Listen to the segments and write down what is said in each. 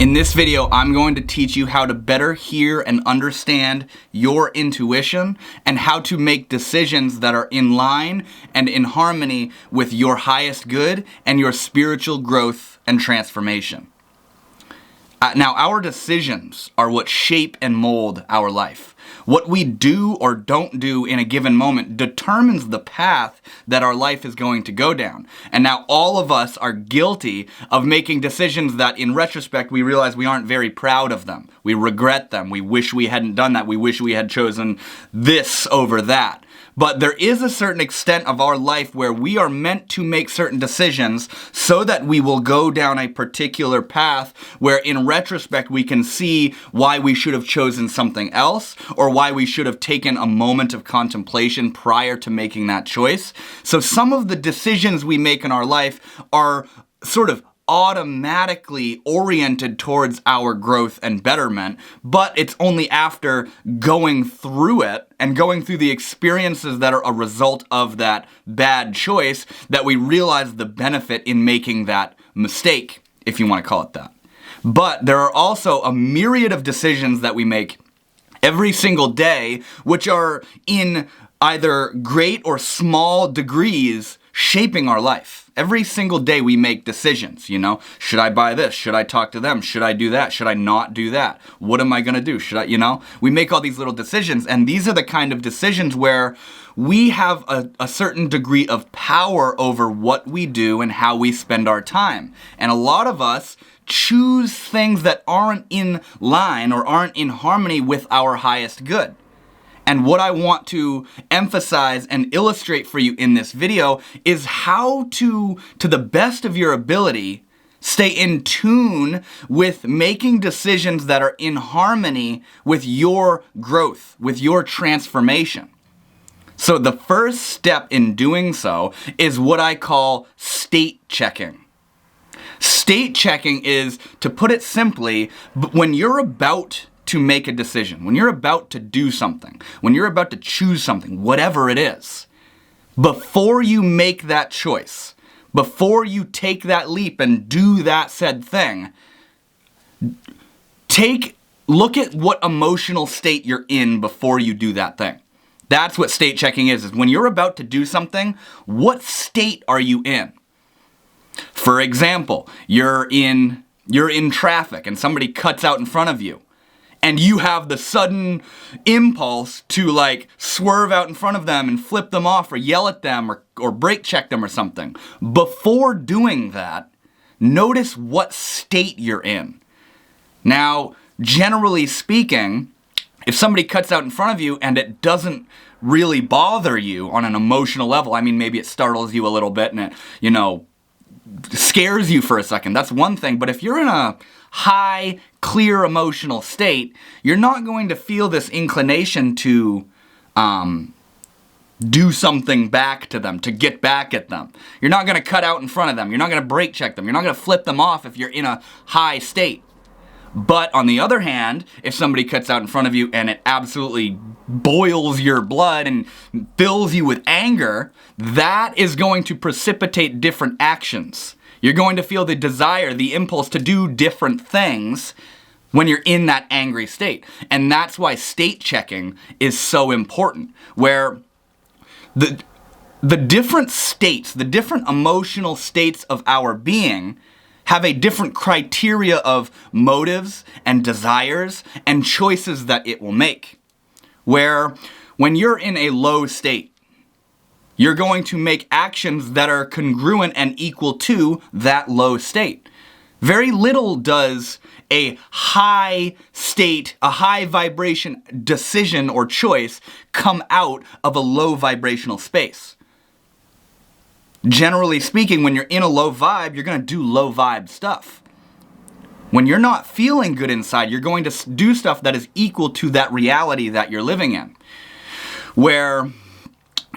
In this video, I'm going to teach you how to better hear and understand your intuition and how to make decisions that are in line and in harmony with your highest good and your spiritual growth and transformation. Now, our decisions are what shape and mold our life. What we do or don't do in a given moment determines the path that our life is going to go down. And now all of us are guilty of making decisions that in retrospect we realize we aren't very proud of them. We regret them. We wish we hadn't done that. We wish we had chosen this over that. But there is a certain extent of our life where we are meant to make certain decisions so that we will go down a particular path where in retrospect we can see why we should have chosen something else or why we should have taken a moment of contemplation prior to making that choice. So some of the decisions we make in our life are sort of automatically oriented towards our growth and betterment, but it's only after going through it and going through the experiences that are a result of that bad choice that we realize the benefit in making that mistake, if you want to call it that. But there are also a myriad of decisions that we make every single day, which are in either great or small degrees shaping our life. Every single day we make decisions, should I buy this? Should I talk to them? Should I do that? Should I not do that? What am I going to do? Should I, we make all these little decisions, and these are the kind of decisions where we have a certain degree of power over what we do and how we spend our time. And a lot of us choose things that aren't in line or aren't in harmony with our highest good. And what I want to emphasize and illustrate for you in this video is how to the best of your ability, stay in tune with making decisions that are in harmony with your growth, with your transformation. So the first step in doing so is what I call state checking. State checking is, to put it simply, when you're about to make a decision, when you're about to do something, when you're about to choose something, whatever it is, before you make that choice, before you take that leap and do that said thing, look at what emotional state you're in before you do that thing. That's what state checking is when you're about to do something, what state are you in? For example, you're in traffic and somebody cuts out in front of you. And you have the sudden impulse to swerve out in front of them and flip them off or yell at them or brake check them or something. Before doing that, notice what state you're in. Now, generally speaking, if somebody cuts out in front of you and it doesn't really bother you on an emotional level, maybe it startles you a little bit and it, scares you for a second, that's one thing. But if you're in a high, clear emotional state, you're not going to feel this inclination to do something back to them, to get back at them. You're not going to cut out in front of them. You're not going to brake check them. You're not going to flip them off if you're in a high state. But on the other hand, if somebody cuts out in front of you and it absolutely boils your blood and fills you with anger, that is going to precipitate different actions. You're going to feel the desire, the impulse to do different things when you're in that angry state. And that's why state checking is so important, where the different states, the different emotional states of our being have a different criteria of motives and desires and choices that it will make. Where when you're in a low state, you're going to make actions that are congruent and equal to that low state. Very little does a high state, a high vibration decision or choice come out of a low vibrational space. Generally speaking, when you're in a low vibe, you're going to do low vibe stuff. When you're not feeling good inside, you're going to do stuff that is equal to that reality that you're living in. Where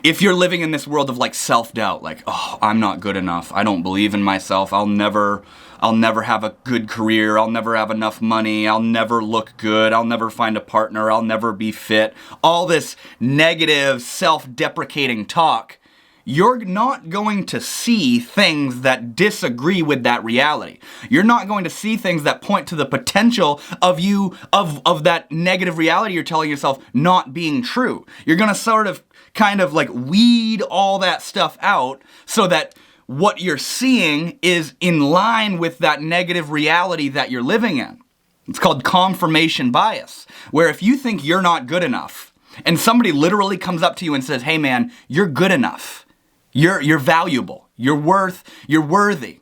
if you're living in this world of self-doubt, I'm not good enough, I don't believe in myself, I'll never have a good career, I'll never have enough money, I'll never look good, I'll never find a partner, I'll never be fit, all this negative, self-deprecating talk, you're not going to see things that disagree with that reality. You're not going to see things that point to the potential of that negative reality you're telling yourself not being true. You're going to kind of like weed all that stuff out so that what you're seeing is in line with that negative reality that you're living in. It's called confirmation bias, where if you think you're not good enough and somebody literally comes up to you and says, "Hey man, you're good enough. You're valuable. You're worthy."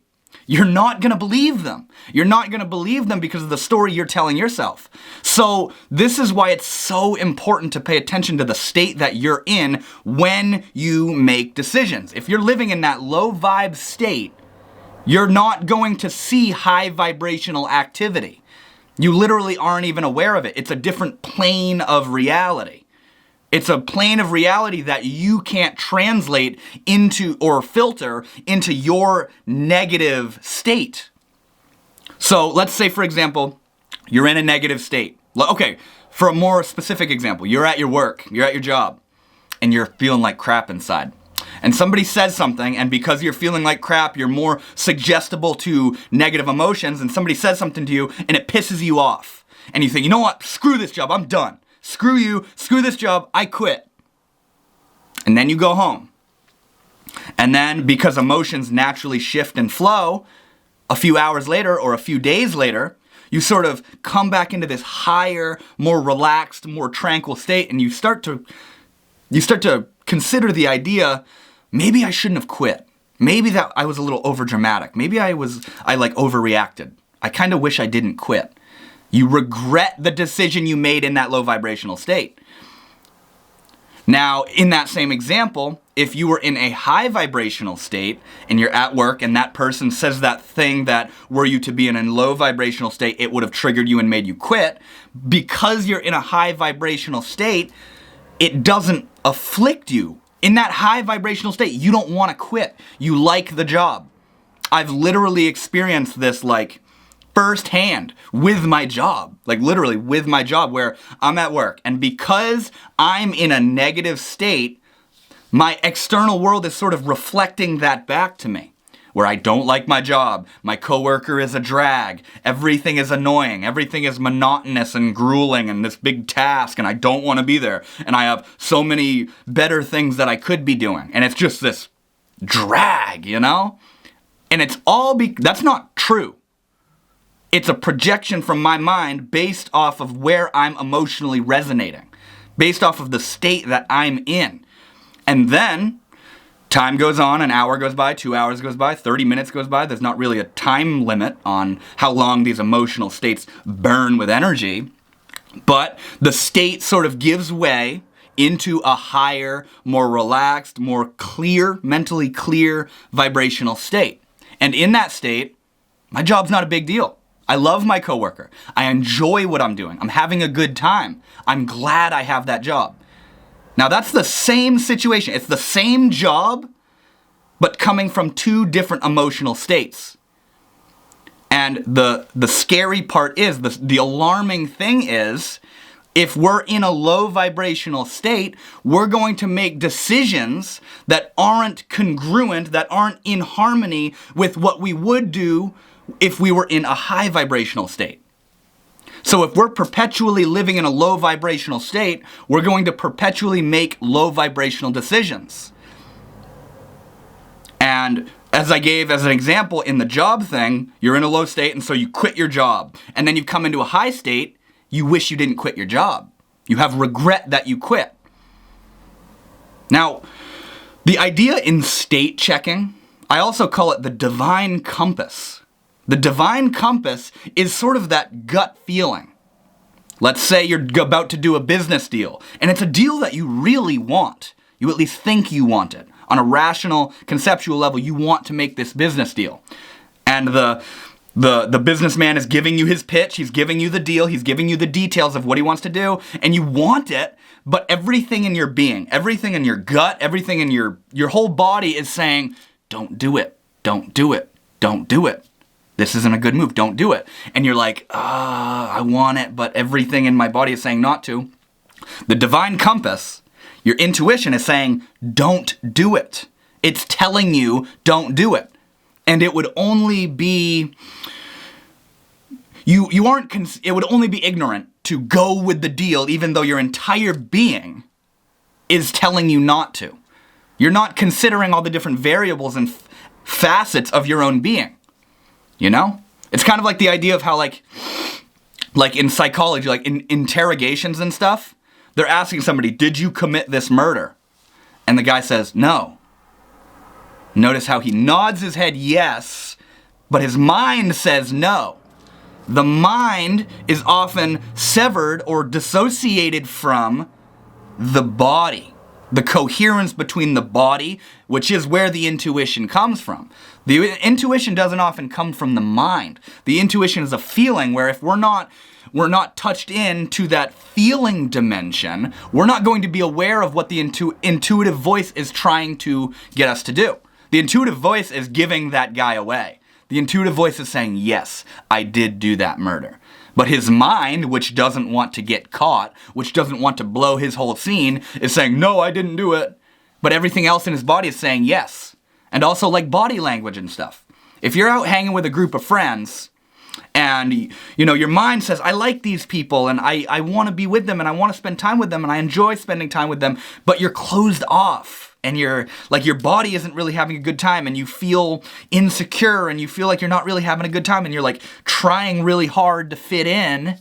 You're not going to believe them. You're not going to believe them because of the story you're telling yourself. So this is why it's so important to pay attention to the state that you're in when you make decisions. If you're living in that low vibe state, you're not going to see high vibrational activity. You literally aren't even aware of it. It's a different plane of reality. It's a plane of reality that you can't translate into or filter into your negative state. So let's say, for example, you're in a negative state. Okay, for a more specific example, you're at your work, you're at your job, and you're feeling like crap inside. And somebody says something, and because you're feeling like crap, you're more suggestible to negative emotions, and somebody says something to you, and it pisses you off. And you think, you know what, screw this job, I'm done. Screw you, screw this job, I quit. And then you go home. And then because emotions naturally shift and flow, a few hours later or a few days later, you sort of come back into this higher, more relaxed, more tranquil state, and you start to consider the idea, maybe I shouldn't have quit. Maybe that I was a little overdramatic. Maybe I overreacted. I kind of wish I didn't quit. You regret the decision you made in that low vibrational state. Now, in that same example, if you were in a high vibrational state and you're at work and that person says that thing that were you to be in a low vibrational state, it would have triggered you and made you quit. Because you're in a high vibrational state, it doesn't afflict you. In that high vibrational state, you don't want to quit. You like the job. I've literally experienced this firsthand with my job, literally with my job, where I'm at work, and because I'm in a negative state, my external world is sort of reflecting that back to me, where I don't like my job, my coworker is a drag, everything is annoying, everything is monotonous and grueling and this big task, and I don't want to be there, and I have so many better things that I could be doing, and it's just this drag, and it's all that's not true. It's a projection from my mind based off of where I'm emotionally resonating, based off of the state that I'm in. And then time goes on, an hour goes by, 2 hours goes by, 30 minutes goes by. There's not really a time limit on how long these emotional states burn with energy, but the state sort of gives way into a higher, more relaxed, more clear, mentally clear vibrational state. And in that state, my job's not a big deal. I love my coworker. I enjoy what I'm doing. I'm having a good time. I'm glad I have that job. Now that's the same situation. It's the same job, but coming from two different emotional states. And the scary part is, the alarming thing is, if we're in a low vibrational state, we're going to make decisions that aren't congruent, that aren't in harmony with what we would do if we were in a high vibrational state. So if we're perpetually living in a low vibrational state, we're going to perpetually make low vibrational decisions. And as I gave as an example in the job thing, you're in a low state and so you quit your job. And then you come into a high state, you wish you didn't quit your job. You have regret that you quit. Now, the idea in state checking, I also call it the divine compass. The divine compass is sort of that gut feeling. Let's say you're about to do a business deal, and it's a deal that you really want. You at least think you want it. On a rational, conceptual level, you want to make this business deal. And the businessman is giving you his pitch, he's giving you the deal, he's giving you the details of what he wants to do, and you want it, but everything in your being, everything in your gut, everything in your whole body is saying, don't do it, don't do it, don't do it. This isn't a good move, don't do it. And you're like, I want it, but everything in my body is saying not to. The divine compass, your intuition is saying, don't do it. It's telling you don't do it. And it would only be, it would only be ignorant to go with the deal even though your entire being is telling you not to. You're not considering all the different variables and facets of your own being. You know? It's kind of like the idea of how like in psychology, like in interrogations and stuff, they're asking somebody, did you commit this murder? And the guy says, no. Notice how he nods his head yes, but his mind says no. The mind is often severed or dissociated from the body. The coherence between the body, which is where the intuition comes from. The intuition doesn't often come from the mind. The intuition is a feeling where if we're not touched in to that feeling dimension, we're not going to be aware of what the intuitive voice is trying to get us to do. The intuitive voice is giving that guy away. The intuitive voice is saying, yes, I did do that murder. But his mind, which doesn't want to get caught, which doesn't want to blow his whole scene, is saying, no, I didn't do it. But everything else in his body is saying yes. And also like body language and stuff. If you're out hanging with a group of friends, and you know your mind says, I like these people, and I want to be with them, and I want to spend time with them, and I enjoy spending time with them, but you're closed off. And your body isn't really having a good time, and you feel insecure, and you feel like you're not really having a good time, and you're like trying really hard to fit in.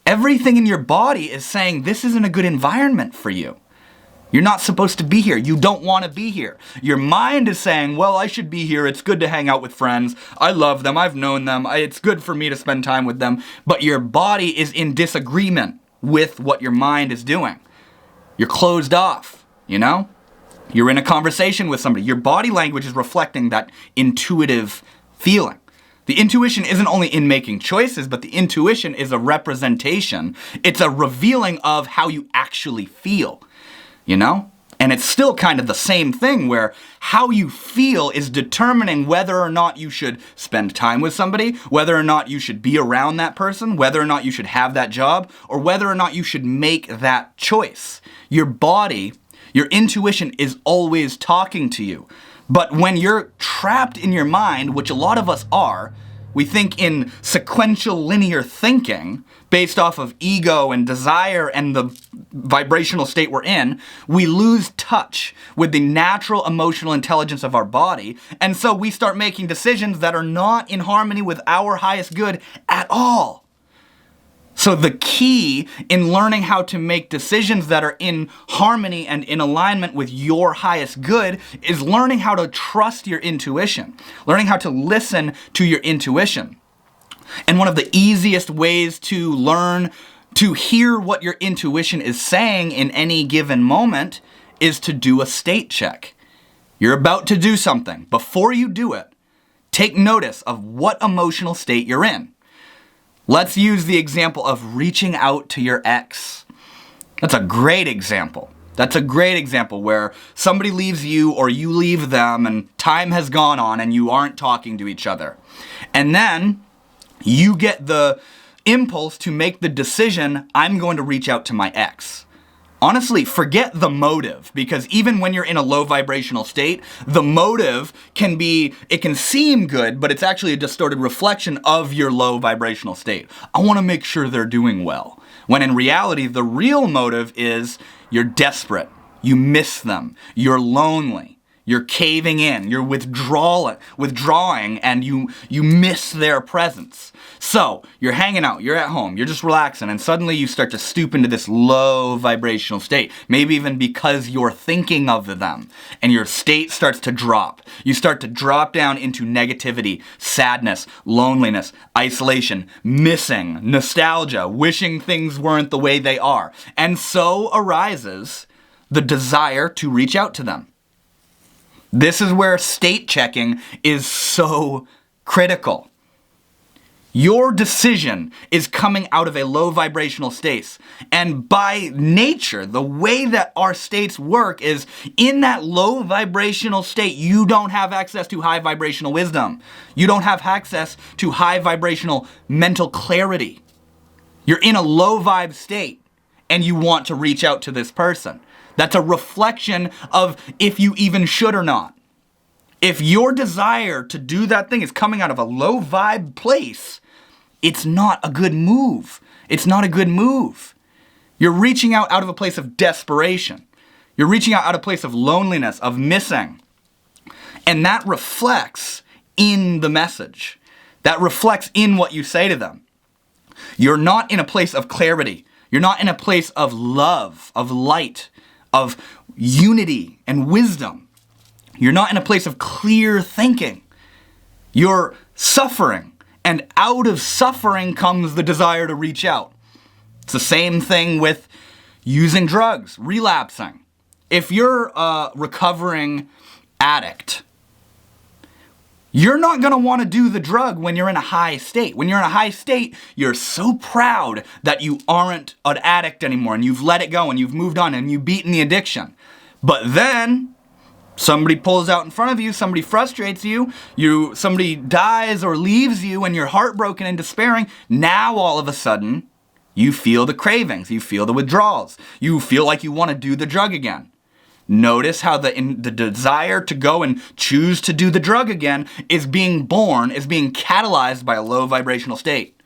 Everything in your body is saying this isn't a good environment for you. You're not supposed to be here. You don't want to be here. Your mind is saying, well, I should be here. It's good to hang out with friends. I love them. I've known them. It's good for me to spend time with them. But your body is in disagreement with what your mind is doing. You're closed off, you know? You're in a conversation with somebody. Your body language is reflecting that intuitive feeling. The intuition isn't only in making choices, but the intuition is a representation. It's a revealing of how you actually feel, you know? And it's still kind of the same thing where how you feel is determining whether or not you should spend time with somebody, whether or not you should be around that person, whether or not you should have that job, or whether or not you should make that choice. Your body, your intuition is always talking to you. But when you're trapped in your mind, which a lot of us are, we think in sequential linear thinking based off of ego and desire and the vibrational state we're in, we lose touch with the natural emotional intelligence of our body. And so we start making decisions that are not in harmony with our highest good at all. So the key in learning how to make decisions that are in harmony and in alignment with your highest good is learning how to trust your intuition, learning how to listen to your intuition. And one of the easiest ways to learn to hear what your intuition is saying in any given moment is to do a state check. You're about to do something. Before you do it, take notice of what emotional state you're in. Let's use the example of reaching out to your ex. That's a great example. That's a great example where somebody leaves you or you leave them and time has gone on and you aren't talking to each other. And then you get the impulse to make the decision, I'm going to reach out to my ex. Honestly, forget the motive, because even when you're in a low vibrational state, the motive it can seem good, but it's actually a distorted reflection of your low vibrational state. I want to make sure they're doing well. When in reality, the real motive is you're desperate, you miss them, you're lonely, you're caving in, you're withdrawing, and you miss their presence. So, you're hanging out, you're at home, you're just relaxing, and suddenly you start to stoop into this low vibrational state. Maybe even because you're thinking of them, and your state starts to drop. You start to drop down into negativity, sadness, loneliness, isolation, missing, nostalgia, wishing things weren't the way they are. And so arises the desire to reach out to them. This is where state checking is so critical. Your decision is coming out of a low vibrational state. And by nature, the way that our states work is in that low vibrational state, you don't have access to high vibrational wisdom. You don't have access to high vibrational mental clarity. You're in a low vibe state and you want to reach out to this person. That's a reflection of if you even should or not. If your desire to do that thing is coming out of a low vibe place, it's not a good move. It's not a good move. You're reaching out of a place of desperation. You're reaching out of a place of loneliness, of missing. And that reflects in the message. That reflects in what you say to them. You're not in a place of clarity. You're not in a place of love, of light, of unity and wisdom. You're not in a place of clear thinking. You're suffering. And out of suffering comes the desire to reach out. It's the same thing with using drugs, relapsing. If you're a recovering addict, you're not going to want to do the drug when you're in a high state. When you're in a high state, you're so proud that you aren't an addict anymore and you've let it go and you've moved on and you've beaten the addiction. But then somebody pulls out in front of you, somebody frustrates you, somebody dies or leaves you and you're heartbroken and despairing. Now all of a sudden, you feel the cravings, you feel the withdrawals, you feel like you want to do the drug again. Notice how the desire to go and choose to do the drug again is being catalyzed by a low vibrational state.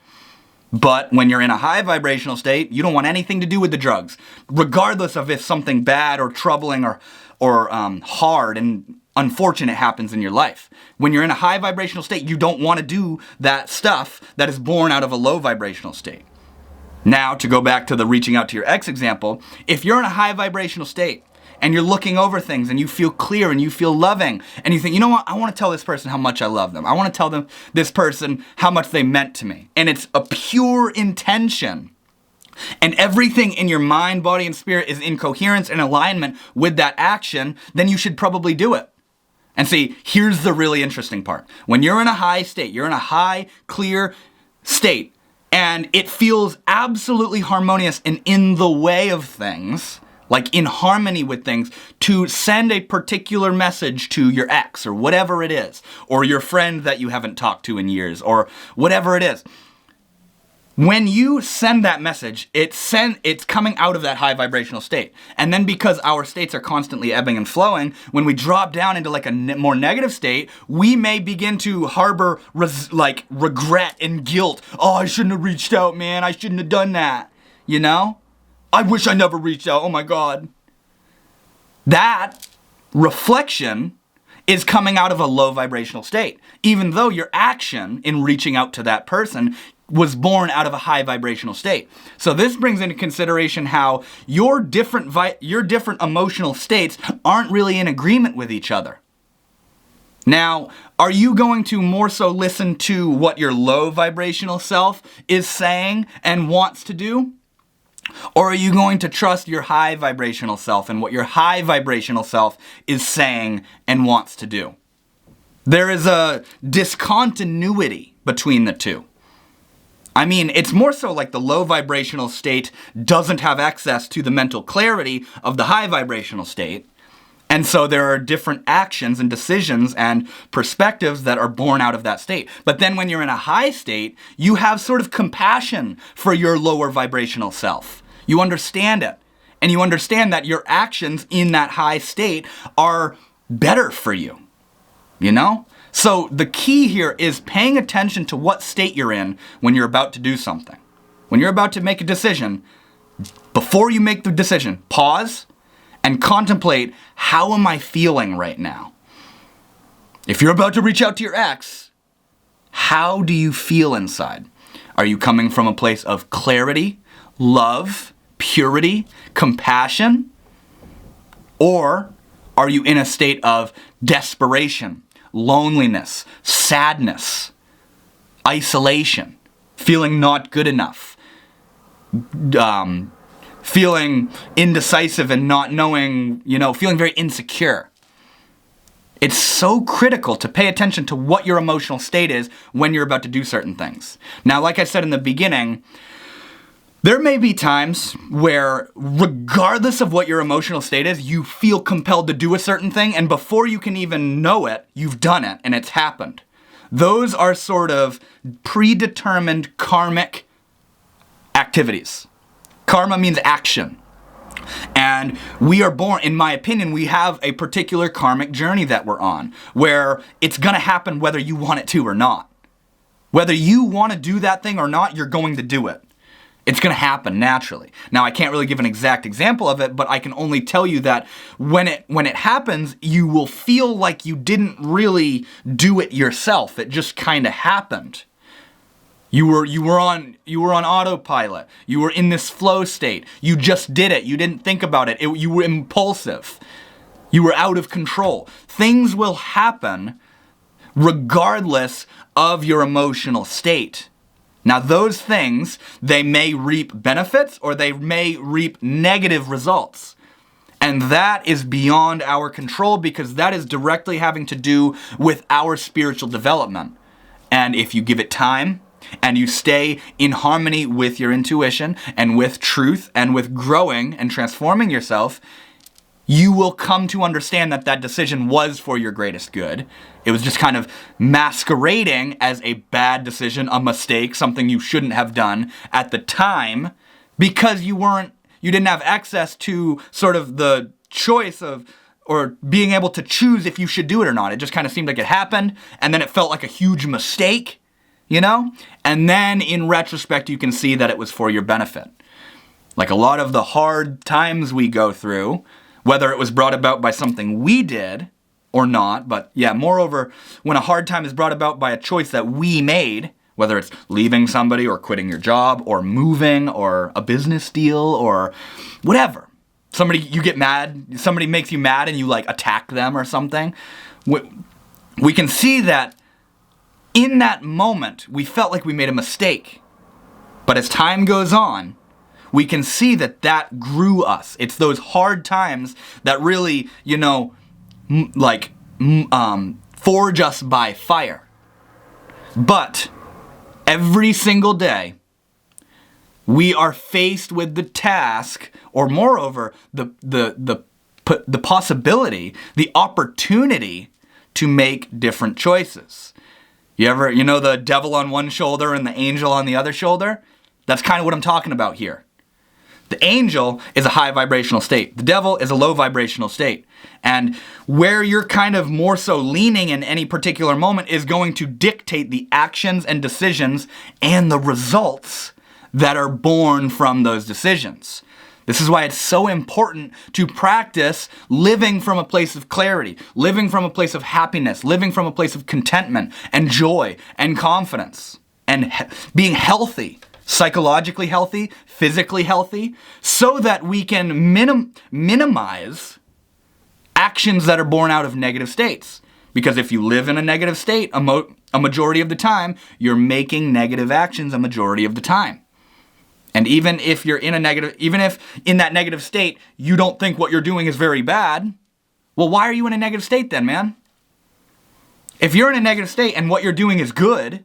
But when you're in a high vibrational state, you don't want anything to do with the drugs, regardless of if something bad or troubling or hard and unfortunate happens in your life. When you're in a high vibrational state, you don't want to do that stuff that is born out of a low vibrational state. Now, to go back to the reaching out to your ex example, if you're in a high vibrational state, and you're looking over things and you feel clear and you feel loving and you think, you know what, I want to tell this person how much I love them. I want to tell this person how much they meant to me. And it's a pure intention. And everything in your mind, body, and spirit is in coherence and alignment with that action, then you should probably do it. And see, here's the really interesting part. When you're in a high state, you're in a high, clear state, and it feels absolutely harmonious and in the way of things, like in harmony with things, to send a particular message to your ex or whatever it is, or your friend that you haven't talked to in years, or whatever it is. When you send that message, it's coming out of that high vibrational state. And then because our states are constantly ebbing and flowing, when we drop down into like a more negative state, we may begin to harbor regret and guilt. Oh, I shouldn't have reached out, man. I shouldn't have done that. You know? I wish I never reached out. Oh my God. That reflection is coming out of a low vibrational state, even though your action in reaching out to that person was born out of a high vibrational state. So this brings into consideration how your different emotional states aren't really in agreement with each other. Now, are you going to more so listen to what your low vibrational self is saying and wants to do? Or are you going to trust your high vibrational self and what your high vibrational self is saying and wants to do? There is a discontinuity between the two. I mean, it's more so like the low vibrational state doesn't have access to the mental clarity of the high vibrational state. And so there are different actions and decisions and perspectives that are born out of that state. But then when you're in a high state, you have sort of compassion for your lower vibrational self. You understand it. And you understand that your actions in that high state are better for you. You know? So the key here is paying attention to what state you're in when you're about to do something. When you're about to make a decision, before you make the decision, pause and contemplate, how am I feeling right now? If you're about to reach out to your ex, how do you feel inside? Are you coming from a place of clarity, love, purity, compassion? Or are you in a state of desperation, loneliness, sadness, isolation, feeling not good enough, feeling indecisive and not knowing, feeling very insecure? It's so critical to pay attention to what your emotional state is when you're about to do certain things. Now, like I said in the beginning, there may be times where, regardless of what your emotional state is, you feel compelled to do a certain thing, and before you can even know it, you've done it, and it's happened. Those are sort of predetermined karmic activities. Karma means action. And we are born, in my opinion, we have a particular karmic journey that we're on, where it's gonna happen whether you want it to or not. Whether you want to do that thing or not, you're going to do it. It's going to happen naturally. Now, I can't really give an exact example of it, but I can only tell you that when it happens, you will feel like you didn't really do it yourself. It just kind of happened. You were on autopilot. You were in this flow state. You just did it. You didn't think about it. You were impulsive. You were out of control. Things will happen regardless of your emotional state. Now, those things, they may reap benefits or they may reap negative results. And that is beyond our control because that is directly having to do with our spiritual development. And if you give it time and you stay in harmony with your intuition and with truth and with growing and transforming yourself, you will come to understand that that decision was for your greatest good. It was just kind of masquerading as a bad decision, a mistake, something you shouldn't have done at the time because you didn't have access to sort of the choice of, or being able to choose if you should do it or not. It just kind of seemed like it happened and then it felt like a huge mistake, you know? And then in retrospect, you can see that it was for your benefit. Like a lot of the hard times we go through, whether it was brought about by something we did or not, but yeah, moreover, when a hard time is brought about by a choice that we made, whether it's leaving somebody or quitting your job or moving or a business deal or whatever. You get mad, somebody makes you mad and you like attack them or something. We can see that in that moment, we felt like we made a mistake. But as time goes on, we can see that that grew us. It's those hard times that really, forge us by fire. But every single day, we are faced with the task, or moreover, the possibility, the opportunity to make different choices. The devil on one shoulder and the angel on the other shoulder? That's kind of what I'm talking about here. The angel is a high vibrational state. The devil is a low vibrational state. And where you're kind of more so leaning in any particular moment is going to dictate the actions and decisions and the results that are born from those decisions. This is why it's so important to practice living from a place of clarity, living from a place of happiness, living from a place of contentment and joy and confidence and being healthy. Psychologically healthy, physically healthy, so that we can minimize actions that are born out of negative states. Because if you live in a negative state, a majority of the time, you're making negative actions a majority of the time. And even if in that negative state, you don't think what you're doing is very bad, well, why are you in a negative state then, man? If you're in a negative state and what you're doing is good,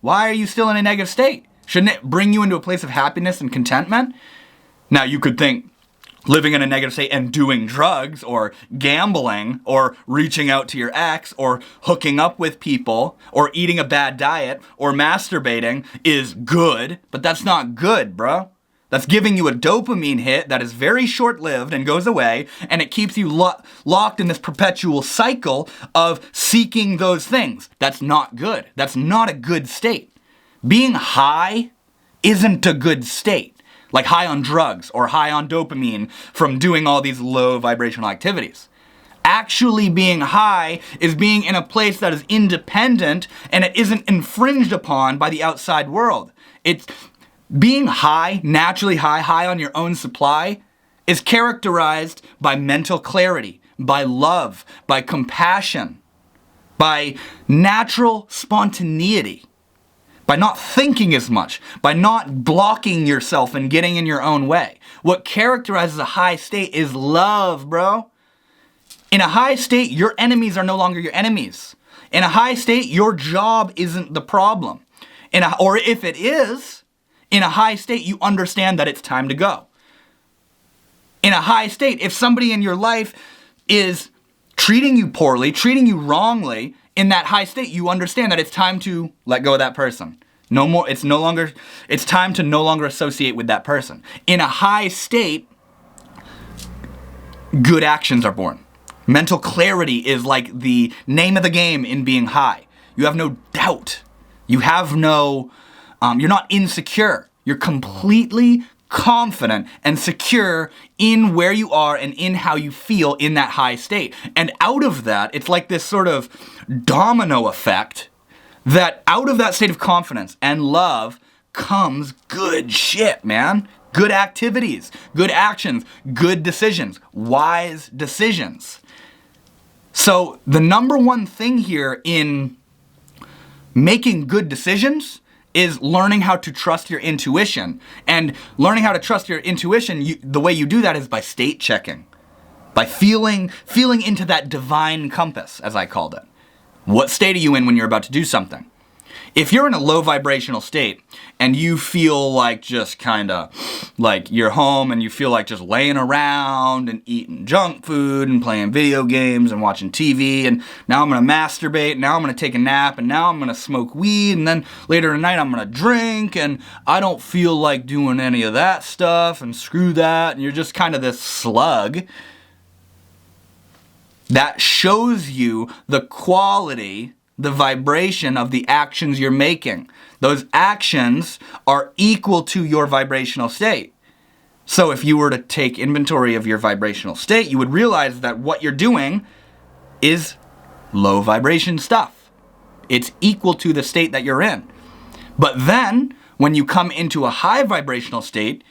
why are you still in a negative state? Shouldn't it bring you into a place of happiness and contentment? Now, you could think living in a negative state and doing drugs or gambling or reaching out to your ex or hooking up with people or eating a bad diet or masturbating is good, but that's not good, bro. That's giving you a dopamine hit that is very short-lived and goes away, and it keeps you locked in this perpetual cycle of seeking those things. That's not good. That's not a good state. Being high isn't a good state, like high on drugs or high on dopamine from doing all these low vibrational activities. Actually being high is being in a place that is independent and it isn't infringed upon by the outside world. It's being high, naturally high on your own supply, is characterized by mental clarity, by love, by compassion, by natural spontaneity. By not thinking as much, by not blocking yourself and getting in your own way. What characterizes a high state is love, bro. In a high state, your enemies are no longer your enemies. In a high state, your job isn't the problem. Or if it is, in a high state, you understand that it's time to go. In a high state, if somebody in your life is treating you poorly, treating you wrongly, in that high state, you understand that it's time to let go of that person. It's time to no longer associate with that person. In a high state, good actions are born. Mental clarity is like the name of the game in being high. You have no doubt. You have no, you're not insecure. You're completely confident and secure in where you are and in how you feel in that high state. And out of that, it's like this sort of domino effect that out of that state of confidence and love comes good shit, man. Good activities, good actions, good decisions, wise decisions. So the number one thing here in making good decisions is learning how to trust your intuition. And learning how to trust your intuition, the way you do that is by state checking. By feeling into that divine compass, as I called it. What state are you in when you're about to do something? If you're in a low vibrational state and you feel like just kind of like you're home and you feel like just laying around and eating junk food and playing video games and watching TV, and now I'm going to masturbate, now I'm going to take a nap, and now I'm going to smoke weed, and then later tonight I'm going to drink, and I don't feel like doing any of that stuff, and screw that, and you're just kind of this slug, that shows you the quality, the vibration of the actions you're making. Those actions are equal to your vibrational state. So if you were to take inventory of your vibrational state, you would realize that what you're doing is low vibration stuff. It's equal to the state that you're in. But then, when you come into a high vibrational state,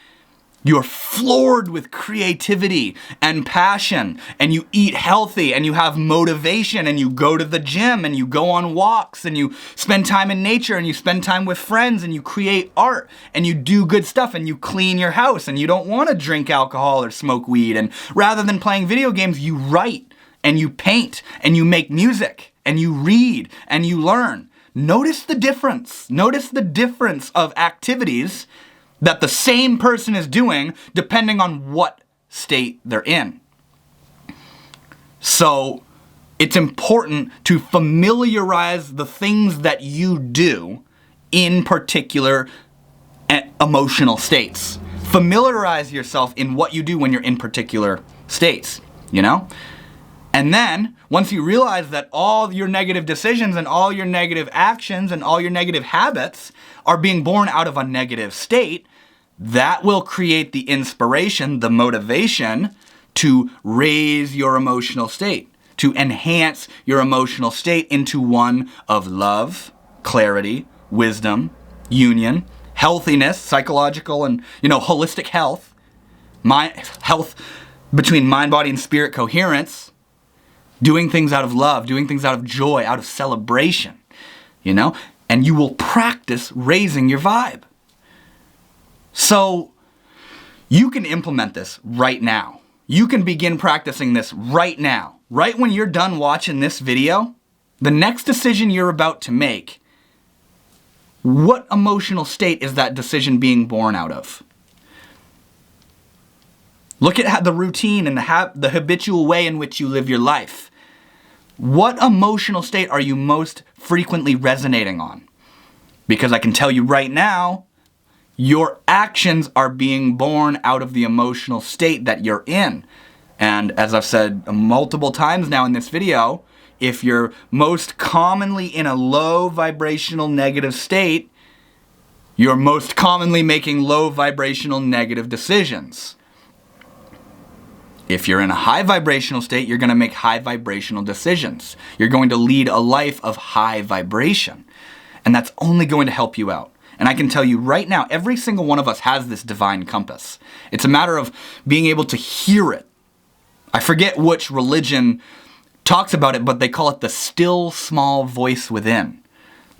you're floored with creativity and passion, and you eat healthy, and you have motivation, and you go to the gym, and you go on walks, and you spend time in nature, and you spend time with friends, and you create art, and you do good stuff, and you clean your house, and you don't want to drink alcohol or smoke weed, and rather than playing video games, you write, and you paint, and you make music, and you read, and you learn. Notice the difference. Notice the difference of activities that the same person is doing depending on what state they're in. So it's important to familiarize the things that you do in particular emotional states. Familiarize yourself in what you do when you're in particular states, you know? And then, once you realize that all your negative decisions and all your negative actions and all your negative habits are being born out of a negative state, that will create the inspiration, the motivation to raise your emotional state, to enhance your emotional state into one of love, clarity, wisdom, union, healthiness, psychological and, holistic health, health between mind, body, and spirit coherence, doing things out of love, doing things out of joy, out of celebration, and you will practice raising your vibe. So you can implement this right now. You can begin practicing this right now. Right when you're done watching this video, the next decision you're about to make, what emotional state is that decision being born out of? Look at the routine and the habitual way in which you live your life. What emotional state are you most frequently resonating on? Because I can tell you right now, your actions are being born out of the emotional state that you're in. And as I've said multiple times now in this video, if you're most commonly in a low vibrational negative state, you're most commonly making low vibrational negative decisions. If you're in a high vibrational state, you're going to make high vibrational decisions. You're going to lead a life of high vibration. And that's only going to help you out. And I can tell you right now, every single one of us has this divine compass. It's a matter of being able to hear it. I forget which religion talks about it, but they call it the still small voice within.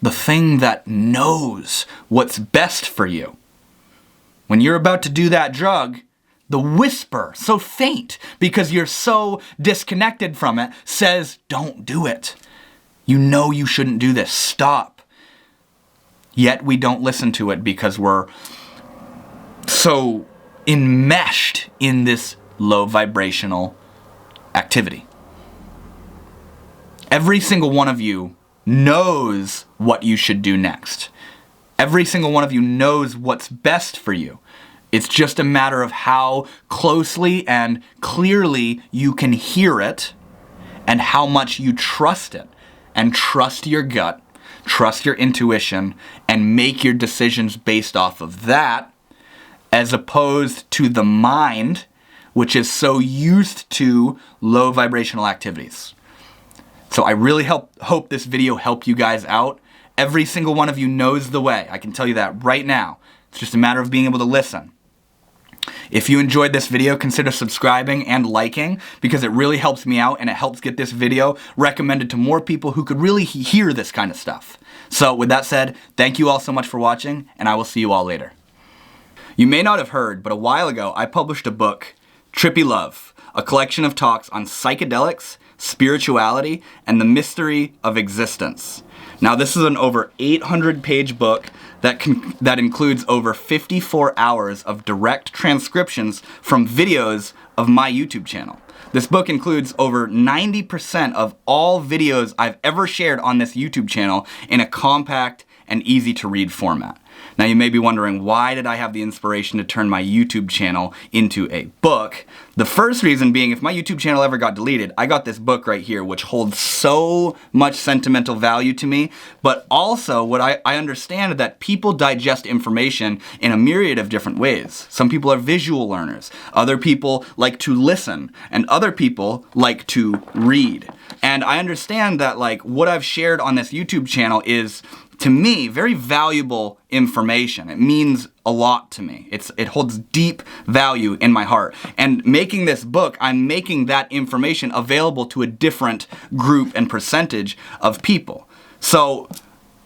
The thing that knows what's best for you. When you're about to do that drug, the whisper, so faint because you're so disconnected from it, says, don't do it. You know you shouldn't do this. Stop. Yet we don't listen to it because we're so enmeshed in this low vibrational activity. Every single one of you knows what you should do next. Every single one of you knows what's best for you. It's just a matter of how closely and clearly you can hear it and how much you trust it. And trust your gut, trust your intuition, and make your decisions based off of that, as opposed to the mind, which is so used to low vibrational activities. So I really hope this video helped you guys out. Every single one of you knows the way. I can tell you that right now. It's just a matter of being able to listen. If you enjoyed this video, consider subscribing and liking, because it really helps me out and it helps get this video recommended to more people who could really hear this kind of stuff. So with that said, thank you all so much for watching, and I will see you all later. You may not have heard, but a while ago I published a book, Trippy Love, a collection of talks on psychedelics, spirituality, and the mystery of existence. Now this is an over 800-page book that includes over 54 hours of direct transcriptions from videos of my YouTube channel. This book includes over 90% of all videos I've ever shared on this YouTube channel in a compact and easy to read format. Now you may be wondering, why did I have the inspiration to turn my YouTube channel into a book? The first reason being, if my YouTube channel ever got deleted, I got this book right here, which holds so much sentimental value to me, but also what I understand that people digest information in a myriad of different ways. Some people are visual learners, other people like to listen, and other people like to read. And I understand that like what I've shared on this YouTube channel is, to me, very valuable information. It means a lot to me. It holds deep value in my heart. And making this book, I'm making that information available to a different group and percentage of people. So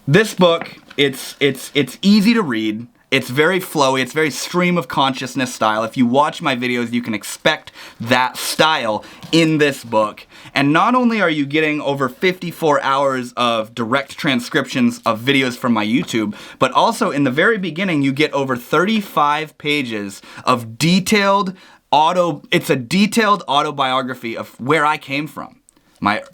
this book, it's easy to read. It's very flowy, it's very stream of consciousness style. If you watch my videos, you can expect that style in this book. And not only are you getting over 54 hours of direct transcriptions of videos from my YouTube, but also in the very beginning, you get over 35 pages of detailed detailed autobiography of where I came from.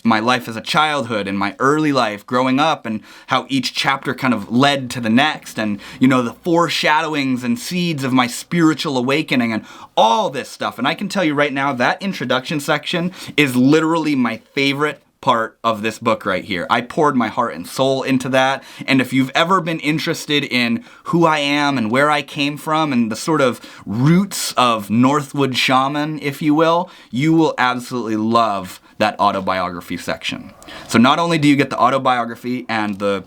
My life as a childhood and my early life growing up, and how each chapter kind of led to the next, and you know, the foreshadowings and seeds of my spiritual awakening and all this stuff. And I can tell you right now, that introduction section is literally my favorite part of this book right here. I poured my heart and soul into that, and if you've ever been interested in who I am and where I came from and the sort of roots of Northwood Shaman, if you will absolutely love that autobiography section. So not only do you get the autobiography and the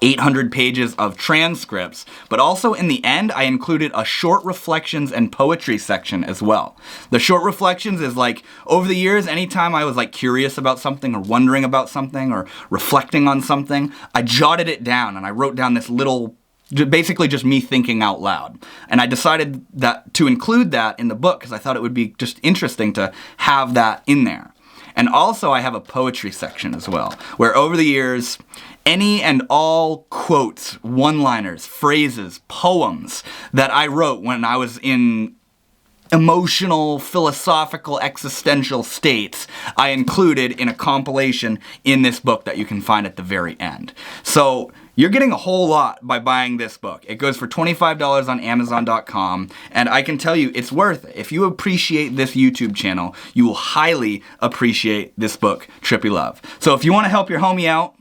800 pages of transcripts, but also in the end, I included a short reflections and poetry section as well. The short reflections is like, over the years, anytime I was like curious about something or wondering about something or reflecting on something, I jotted it down and I wrote down this little, basically just me thinking out loud. And I decided that to include that in the book because I thought it would be just interesting to have that in there. And also I have a poetry section as well, where over the years, any and all quotes, one-liners, phrases, poems that I wrote when I was in emotional, philosophical, existential states, I included in a compilation in this book that you can find at the very end. So you're getting a whole lot by buying this book. It goes for $25 on Amazon.com, and I can tell you it's worth it. If you appreciate this YouTube channel, you will highly appreciate this book, Trippy Love. So if you want to help your homie out,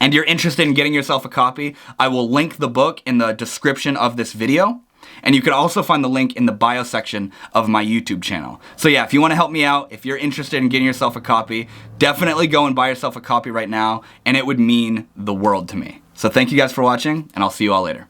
and you're interested in getting yourself a copy, I will link the book in the description of this video. And you can also find the link in the bio section of my YouTube channel. So yeah, if you want to help me out, if you're interested in getting yourself a copy, definitely go and buy yourself a copy right now, and it would mean the world to me. So thank you guys for watching, and I'll see you all later.